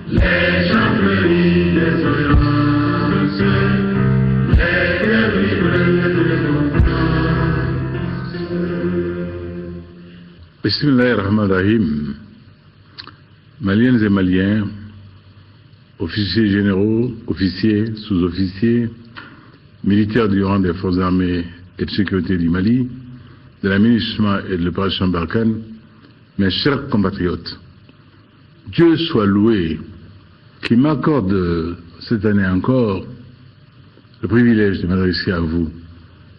les chantreries d'espérance, les terribles souffrances. Bismillahirrahmanirrahim. Maliennes et Maliens, officiers généraux, officiers, sous-officiers, militaires du rang des forces armées et de sécurité du Mali, de la MINUSMA et de l'opération Barkhane, mes chers compatriotes, Dieu soit loué qui m'accorde cette année encore le privilège de m'adresser à vous,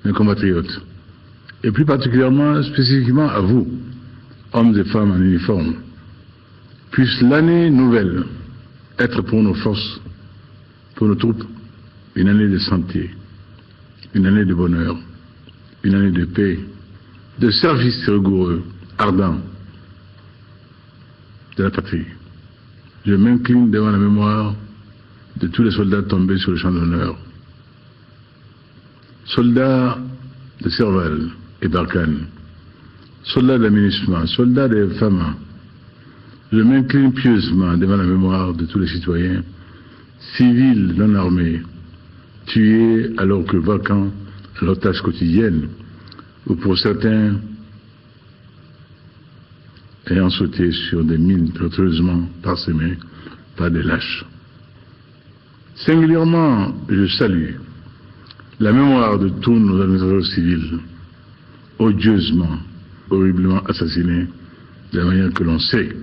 mes compatriotes, et plus particulièrement, spécifiquement à vous, hommes et femmes en uniforme. Puisse l'année nouvelle être pour nos forces, pour nos troupes, une année de santé, une année de bonheur, une année de paix, de service rigoureux, ardent de la patrie. Je m'incline devant la mémoire de tous les soldats tombés sur le champ d'honneur. Soldats de Serval et Barkhane, soldats de la MINUSMA, soldats des FAMA. Je m'incline pieusement devant la mémoire de tous les citoyens, civils non armés, tués alors que vacants à leurs tâches quotidiennes, ou pour certains ayant sauté sur des mines précieusement parsemées par des lâches. Singulièrement, je salue la mémoire de tous nos administrateurs civils, odieusement, horriblement assassinés de la manière que l'on sait,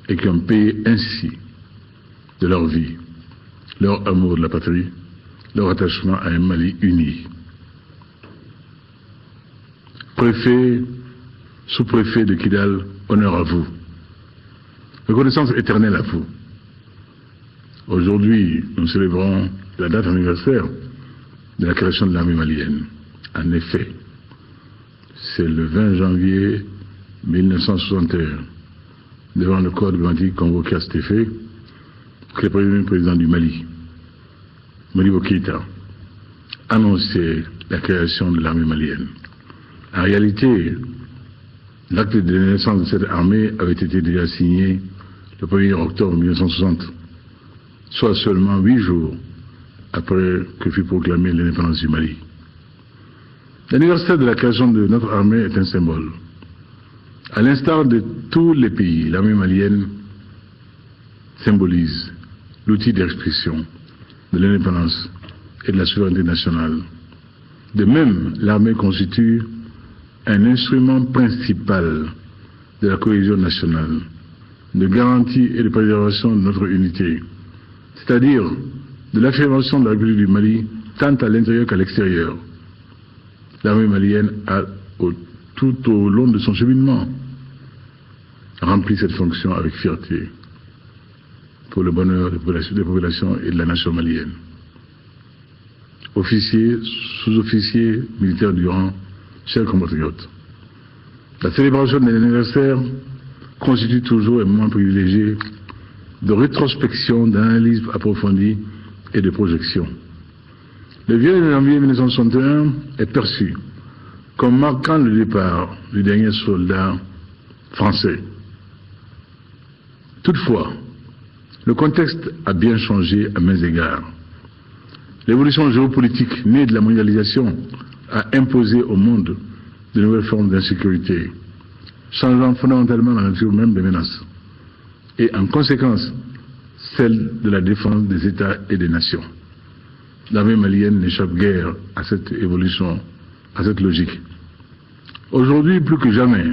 et qui ont payé ainsi de leur vie, leur amour de la patrie, leur attachement à un Mali uni. Préfet, sous-préfet de Kidal, honneur à vous. Reconnaissance éternelle à vous. Aujourd'hui, nous célébrons la date anniversaire de la création de l'armée malienne. En effet, c'est le 20 janvier 1961, devant le corps diplomatique convoqué à cet effet, que le premier président du Mali, Modibo Keïta, annonçait la création de l'armée malienne. En réalité, l'acte de naissance de cette armée avait été déjà signé le 1er octobre 1960, soit seulement 8 jours après que fut proclamée l'indépendance du Mali. L'anniversaire de la création de notre armée est un symbole. À l'instar de tous les pays, l'armée malienne symbolise l'outil d'expression de l'indépendance et de la souveraineté nationale. De même, l'armée constitue un instrument principal de la cohésion nationale, de garantie et de préservation de notre unité, c'est-à-dire de l'affirmation de la République du Mali tant à l'intérieur qu'à l'extérieur. L'armée malienne a, tout au long de son cheminement, rempli cette fonction avec fierté pour le bonheur des populations et de la nation malienne. Officiers, sous-officiers, militaires du rang, chers compatriotes, la célébration de l'anniversaire constitue toujours un moment privilégié de rétrospection, d'analyse approfondie et de projection. Le 20 janvier 1961 est perçu comme marquant le départ du dernier soldat français. Toutefois, le contexte a bien changé à maints égards. L'évolution géopolitique née de la mondialisation a imposé au monde de nouvelles formes d'insécurité, changeant fondamentalement la nature même des menaces, et en conséquence, celle de la défense des États et des nations. L'armée malienne n'échappe guère à cette évolution, à cette logique. Aujourd'hui, plus que jamais,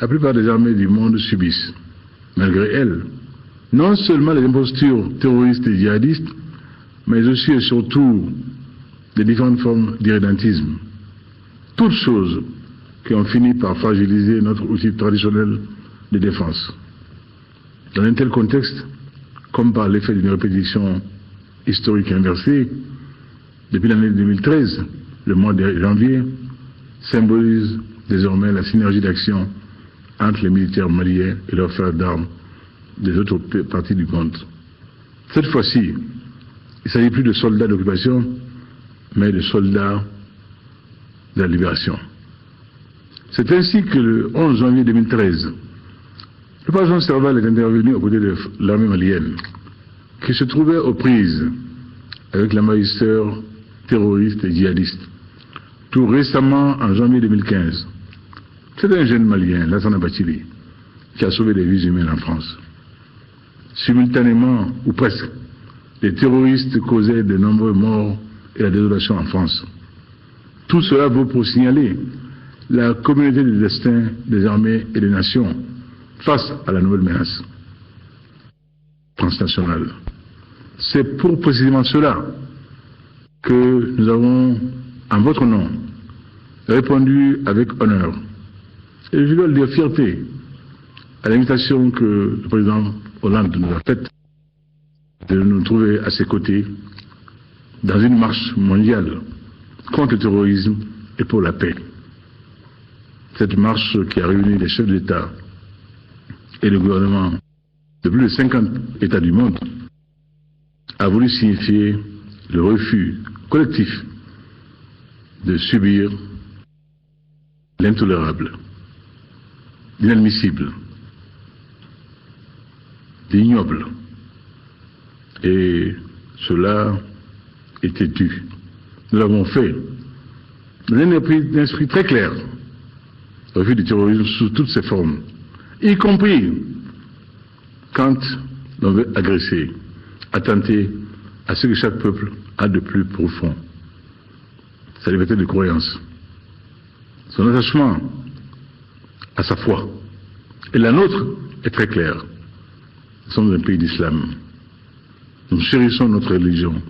la plupart des armées du monde subissent, malgré elles, non seulement les impostures terroristes et djihadistes, mais aussi et surtout les différentes formes d'irrédentisme. Toutes choses qui ont fini par fragiliser notre outil traditionnel de défense. Dans un tel contexte, comme par l'effet d'une répétition historique inversée, depuis l'année 2013, le mois de janvier symbolise désormais la synergie d'action entre les militaires maliens et leurs frères d'armes des autres parties du monde. Cette fois-ci, il ne s'agit plus de soldats d'occupation, mais de soldats de la libération. C'est ainsi que le 11 janvier 2013 Le président Serval est intervenu aux côtés de l'armée malienne, qui se trouvait aux prises avec l'envahisseur terroriste et djihadiste. Tout récemment, en janvier 2015, c'est un jeune malien, Lassana Bachili, qui a sauvé des vies humaines en France. Simultanément, ou presque, les terroristes causaient de nombreux morts et la désolation en France. Tout cela vaut pour signaler la communauté des destins des armées et des nations face à la nouvelle menace transnationale. C'est pour précisément cela que nous avons, en votre nom, répondu avec honneur, et je dois le dire fierté, à l'invitation que le président Hollande nous a faite de nous trouver à ses côtés dans une marche mondiale contre le terrorisme et pour la paix. Cette marche qui a réuni les chefs d'État et le gouvernement de plus de 50 États du monde a voulu signifier le refus collectif de subir l'intolérable, l'inadmissible, l'ignoble. Et cela était dû. Nous l'avons fait dans un esprit très clair, refus du terrorisme sous toutes ses formes, y compris quand l'on veut agresser, attenter à ce que chaque peuple a de plus profond, sa liberté de croyance, son attachement à sa foi. Et la nôtre est très claire. Nous sommes un pays d'islam. Nous chérissons notre religion,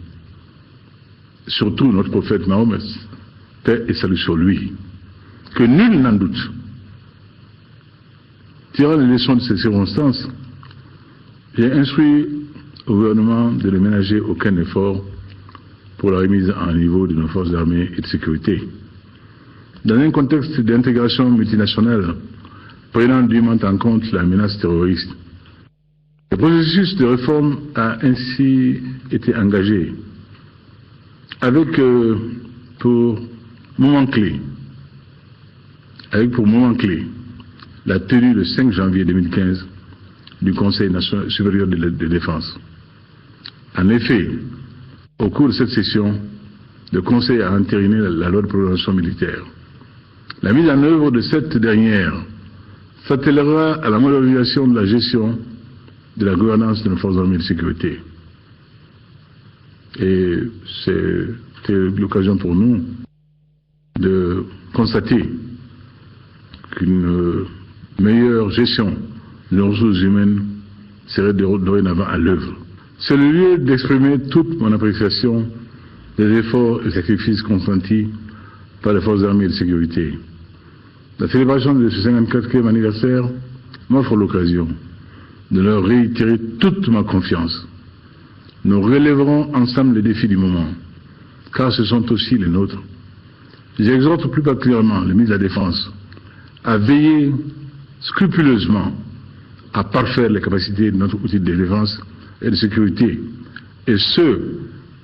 surtout notre prophète Mahomet, paix et salut sur lui, que nul n'en doute. Tirant les leçons de ces circonstances, j'ai instruit au gouvernement de ne ménager aucun effort pour la remise en niveau de nos forces armées et de sécurité. Dans un contexte d'intégration multinationale prenant dûment en compte la menace terroriste, le processus de réforme a ainsi été engagé avec pour moment clé la tenue le 5 janvier 2015 du Conseil national supérieur de défense. En effet, au cours de cette session, le Conseil a entériné la loi de programmation militaire. La mise en œuvre de cette dernière s'attellera à la modernisation de la gestion de la gouvernance de nos forces armées de sécurité. Et c'était l'occasion pour nous de constater qu'une meilleure gestion de nos ressources humaines serait dorénavant à l'œuvre. C'est le lieu d'exprimer toute mon appréciation des efforts et sacrifices consentis par les forces armées de sécurité. La célébration de ce 54e anniversaire m'offre l'occasion de leur réitérer toute ma confiance. Nous relèverons ensemble les défis du moment, car ce sont aussi les nôtres. J'exhorte plus particulièrement le ministre de la Défense à veiller scrupuleusement à parfaire les capacités de notre outil de défense et de sécurité, et ce,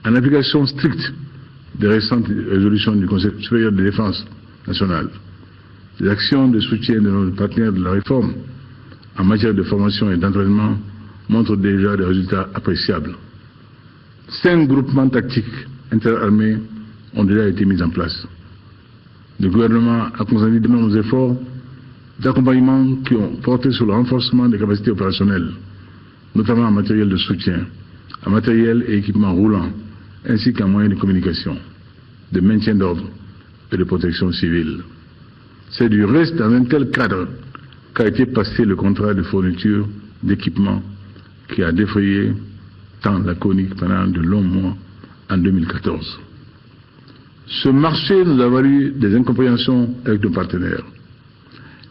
en application stricte des récentes résolutions du Conseil supérieur de défense nationale. Les actions de soutien de nos partenaires de la réforme en matière de formation et d'entraînement montrent déjà des résultats appréciables. 5 groupements tactiques interarmés ont déjà été mis en place. Le gouvernement a consenti de nombreux efforts d'accompagnement qui ont porté sur le renforcement des capacités opérationnelles, notamment en matériel de soutien, en matériel et équipement roulant, ainsi qu'en moyens de communication, de maintien d'ordre et de protection civile. C'est du reste dans un tel cadre qu'a été passé le contrat de fourniture d'équipements qui a défrayé tant la chronique pendant de longs mois en 2014. Ce marché nous a valu des incompréhensions avec nos partenaires.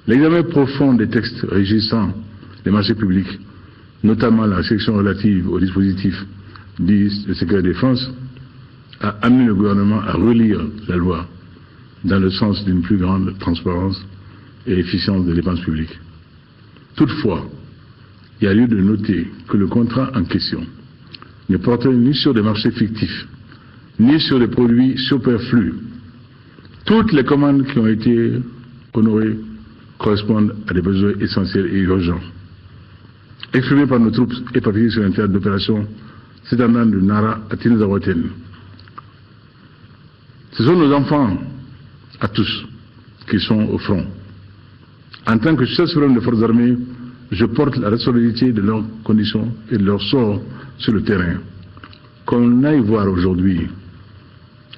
L'examen profond des textes régissant les marchés publics, notamment la section relative au dispositif dit de secret défense, a amené le gouvernement à relire la loi dans le sens d'une plus grande transparence et efficience des dépenses publiques. Toutefois, il y a lieu de noter que le contrat en question ne portait ni sur des marchés fictifs, ni sur des produits superflus. Toutes les commandes qui ont été honorées correspondent à des besoins essentiels et urgents. exprimée par nos troupes éparpillées sur un théâtre d'opération s'étendant de Nara à Tinzawaten. Ce sont nos enfants, à tous, qui sont au front. En tant que chef suprême des forces armées, je porte la responsabilité de leurs conditions et de leur sort sur le terrain. Qu'on aille voir aujourd'hui,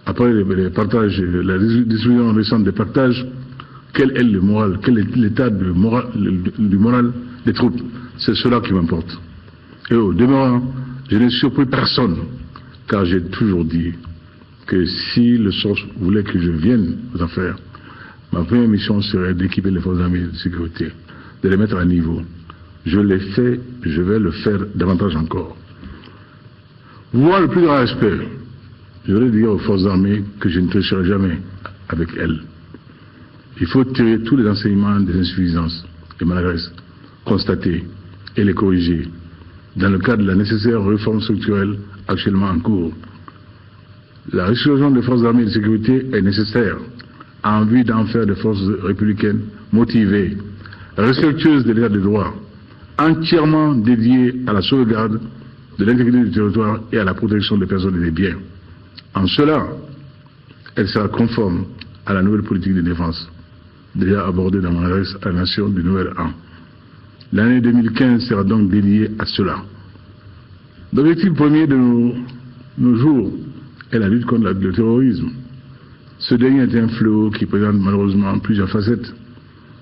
après les partages, la distribution récente des partages, quel est le moral, quel est l'état du moral des troupes. C'est cela qui m'importe. Et au demeurant, je n'ai surpris personne, car j'ai toujours dit que si le sort voulait que je vienne aux affaires, ma première mission serait d'équiper les forces armées de sécurité, de les mettre à niveau. Je l'ai fait, je vais le faire davantage encore. Voir le plus grand respect, je voudrais dire aux forces armées que je ne tricherai jamais avec elles. Il faut tirer tous les enseignements des insuffisances et maladresses constatées et les corriger dans le cadre de la nécessaire réforme structurelle actuellement en cours. La restitution des forces armées de sécurité est nécessaire en vue d'en faire des forces républicaines motivées, respectueuses de l'état de droit, entièrement dédiées à la sauvegarde de l'intégrité du territoire et à la protection des personnes et des biens. En cela, elle sera conforme à la nouvelle politique de défense, déjà abordée dans mon adresse à la nation du nouvel an. L'année 2015 sera donc dédiée à cela. L'objectif premier de nos jours est la lutte contre le terrorisme. Ce dernier est un fléau qui présente malheureusement plusieurs facettes,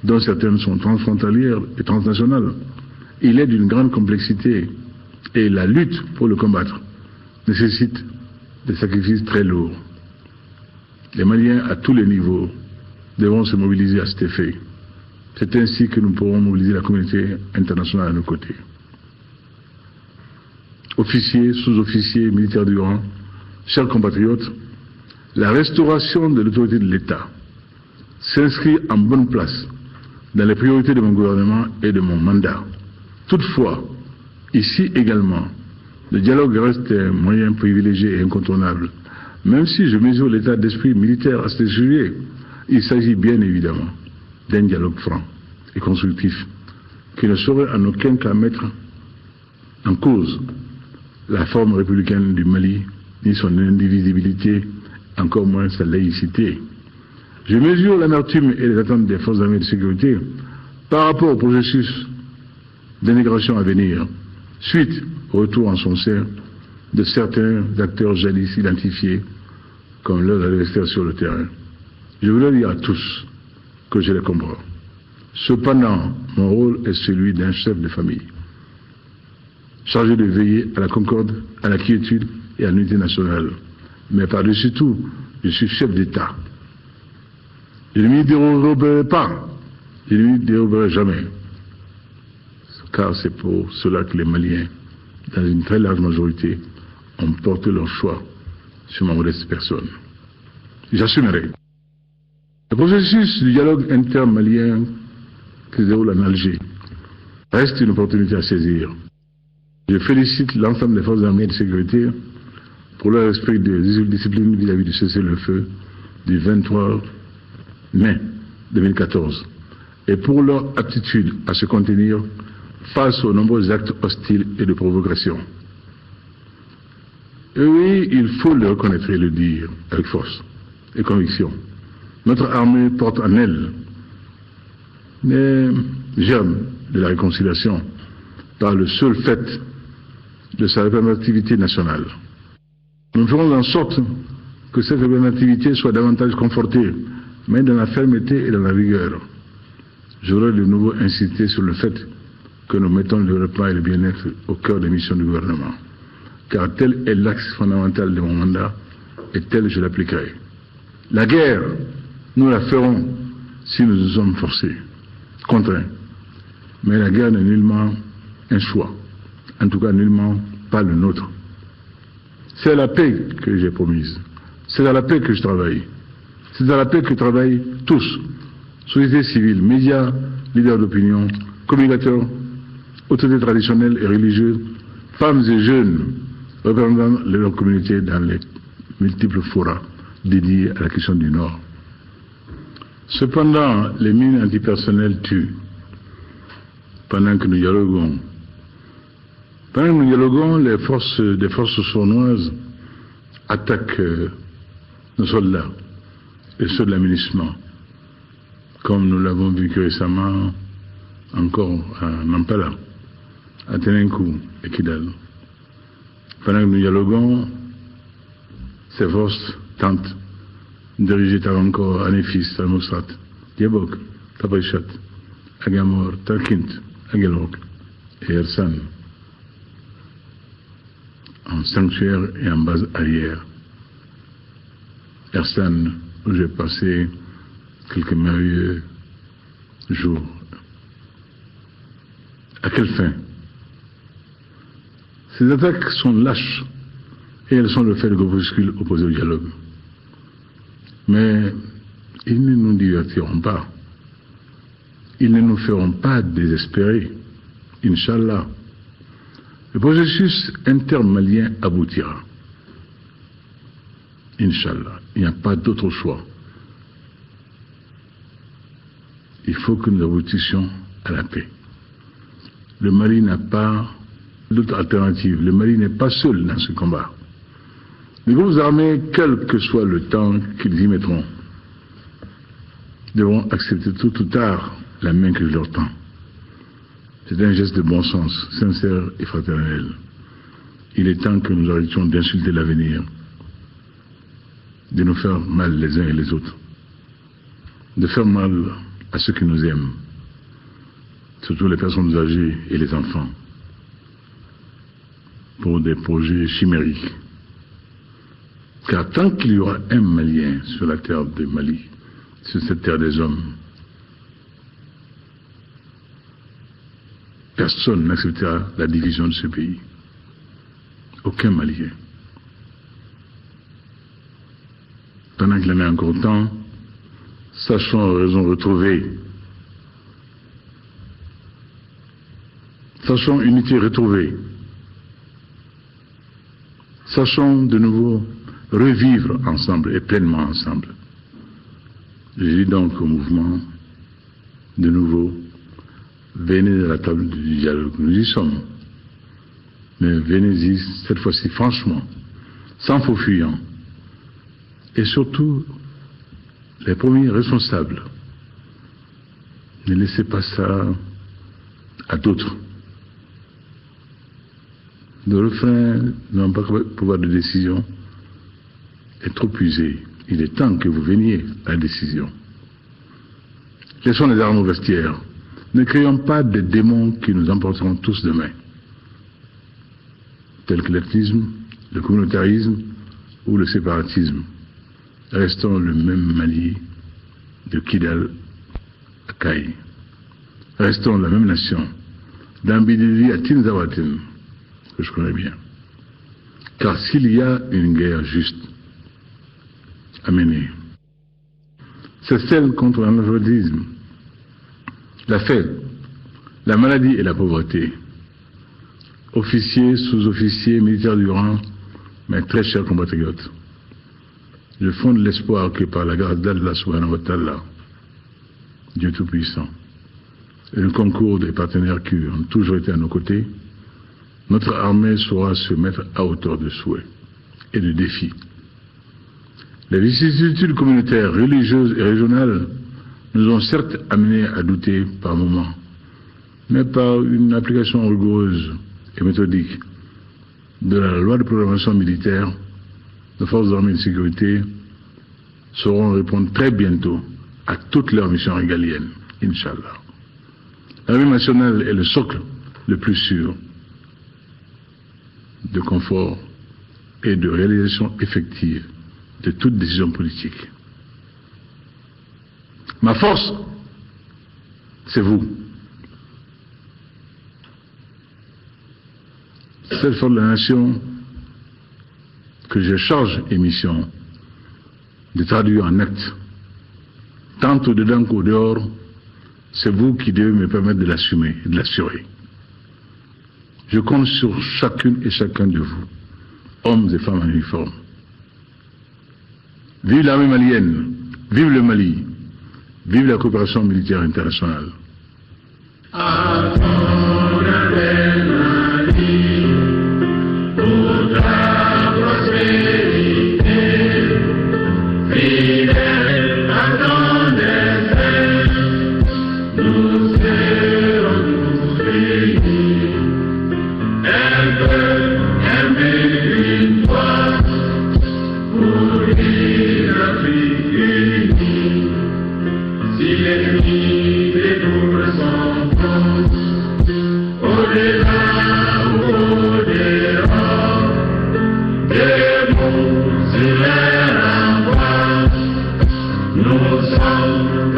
dont certaines sont transfrontalières et transnationales. Il est d'une grande complexité et la lutte pour le combattre nécessite des sacrifices très lourds. Les Maliens à tous les niveaux devront se mobiliser à cet effet. C'est ainsi que nous pourrons mobiliser la communauté internationale à nos côtés. Officiers, sous-officiers, militaires du rang, chers compatriotes, la restauration de l'autorité de l'État s'inscrit en bonne place dans les priorités de mon gouvernement et de mon mandat. Toutefois, ici également, le dialogue reste un moyen privilégié et incontournable. Même si je mesure l'état d'esprit militaire à ce sujet, il s'agit bien évidemment d'un dialogue franc et constructif qui ne saurait en aucun cas mettre en cause la forme républicaine du Mali, ni son indivisibilité, encore moins sa laïcité. Je mesure l'amertume et les attentes des forces armées de sécurité par rapport au processus d'intégration à venir, suite au retour en son sein de certains acteurs jadis identifiés comme leurs adversaires sur le terrain. Je voudrais dire à tous que je les comprends. Cependant, mon rôle est celui d'un chef de famille, chargé de veiller à la concorde, à la quiétude et à l'unité nationale. Mais par-dessus tout, je suis chef d'État. Je ne m'y déroberai pas, je ne m'y déroberai jamais. Car c'est pour cela que les Maliens, dans une très large majorité, ont porté leur choix sur ma modeste personne. J'assumerai. Le processus du dialogue intermalien qui se déroule en Alger reste une opportunité à saisir. Je félicite l'ensemble des forces armées de sécurité pour leur esprit de discipline vis-à-vis du cessez-le-feu du 23 mai 2014 et pour leur aptitude à se contenir face aux nombreux actes hostiles et de provocation. Et oui, il faut le reconnaître et le dire avec force et conviction. Notre armée porte en elle les germes de la réconciliation par le seul fait de sa représentativité nationale. Nous ferons en sorte que cette représentativité soit davantage confortée, mais dans la fermeté et dans la rigueur. Je voudrais de nouveau insister sur le fait que nous mettons le développement et le bien-être au cœur des missions du gouvernement. Car tel est l'axe fondamental de mon mandat et tel je l'appliquerai. La guerre, nous la ferons si nous nous sommes forcés, contraints. Mais la guerre n'est nullement un choix, en tout cas nullement pas le nôtre. C'est à la paix que j'ai promise. C'est à la paix que je travaille. C'est à la paix que travaillent tous, société civile, médias, leaders d'opinion, communicateurs, autorités traditionnelles et religieuses, femmes et jeunes représentant leur communauté dans les multiples forats dédiés à la question du Nord. Cependant, les mines antipersonnelles tuent. Pendant que nous dialoguons, Pendant que nous dialoguons, des forces sournoises attaquent nos soldats et ceux de l'aménagement, comme nous l'avons vécu récemment encore à Nampala, à Tenenkou et Kidal. Pendant que nous dialoguons, ces forces tentent de diriger Tarankor, Anefis, Talmosrat, Diabok, Tapaïchat, Agamor, Talkint, Agelok et Ersan, en sanctuaire et en base arrière. Ersan, où j'ai passé quelques merveilleux jours. À quelle fin? Ces attaques sont lâches et elles sont le fait de groupuscules opposés au dialogue. Mais ils ne nous divertiront pas. Ils ne nous feront pas désespérer. Inch'Allah. Le processus intermalien aboutira. Inch'Allah. Il n'y a pas d'autre choix. Il faut que nous aboutissions à la paix. Le Mali n'a pas d'autre alternative. Le Mali n'est pas seul dans ce combat. Les groupes armés, quel que soit le temps qu'ils y mettront, devront accepter tôt ou tard la main que je leur tends. C'est un geste de bon sens, sincère et fraternel. Il est temps que nous arrêtions d'insulter l'avenir, de nous faire mal les uns et les autres, de faire mal à ceux qui nous aiment, surtout les personnes âgées et les enfants, pour des projets chimériques. Car tant qu'il y aura un Malien sur la terre de Mali, sur cette terre des hommes, personne n'acceptera la division de ce pays. Aucun Malien. Pendant qu'il en est encore temps, sachons raison retrouvée. Sachons unité retrouvée. Sachons de nouveau revivre ensemble et pleinement ensemble. Je dis donc au mouvement, de nouveau, venez à la table du dialogue. Nous y sommes. Mais venez-y cette fois-ci franchement, sans faux fuyant. Et surtout, les premiers responsables, ne laissez pas ça à d'autres. Le refrain n'ont pas pouvoir de décision est trop usé. Il est temps que vous veniez à la décision. Laissons les armes au vestiaire. Ne créons pas des démons qui nous emporteront tous demain, tels que l'ethnisme, le communautarisme ou le séparatisme. Restons le même Mali de Kidal à Kaï. Restons la même nation, d'Ambidili à Tinzawatin, que je connais bien. Car s'il y a une guerre juste à mener, c'est celle contre l'analphabétisme, la faim, la maladie et la pauvreté. Officiers, sous-officiers, militaires du rang, mes très chers compatriotes, je fonde l'espoir que par la grâce d'Allah subhanahu wa ta'ala, Dieu Tout-Puissant, et le concours des partenaires qui ont toujours été à nos côtés, notre armée saura se mettre à hauteur de souhaits et de défis. Les vicissitudes communautaires, religieuses et régionales nous ont certes amenés à douter par moments, mais par une application rigoureuse et méthodique de la loi de programmation militaire, nos forces armées de sécurité sauront répondre très bientôt à toutes leurs missions régaliennes, Inch'Allah. L'armée nationale est le socle le plus sûr de confort et de réalisation effective de toute décision politique. Ma force, c'est vous. Cette force de la nation que je charge et mission de traduire en actes, tant au dedans qu'au dehors, c'est vous qui devez me permettre de l'assumer et de l'assurer. Je compte sur chacune et chacun de vous, hommes et femmes en uniforme. Vive l'armée malienne, vive le Mali, vive la coopération militaire internationale.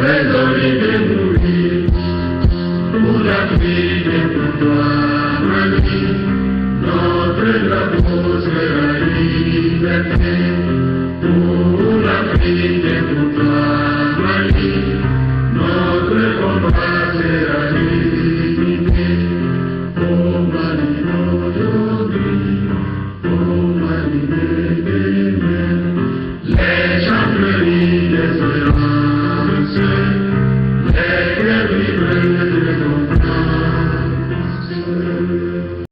désolé de mourir. Pour l'Afrique et pour toi, Mali, notre drapeau c'est la liberté. Pour l'Afrique et pour toi.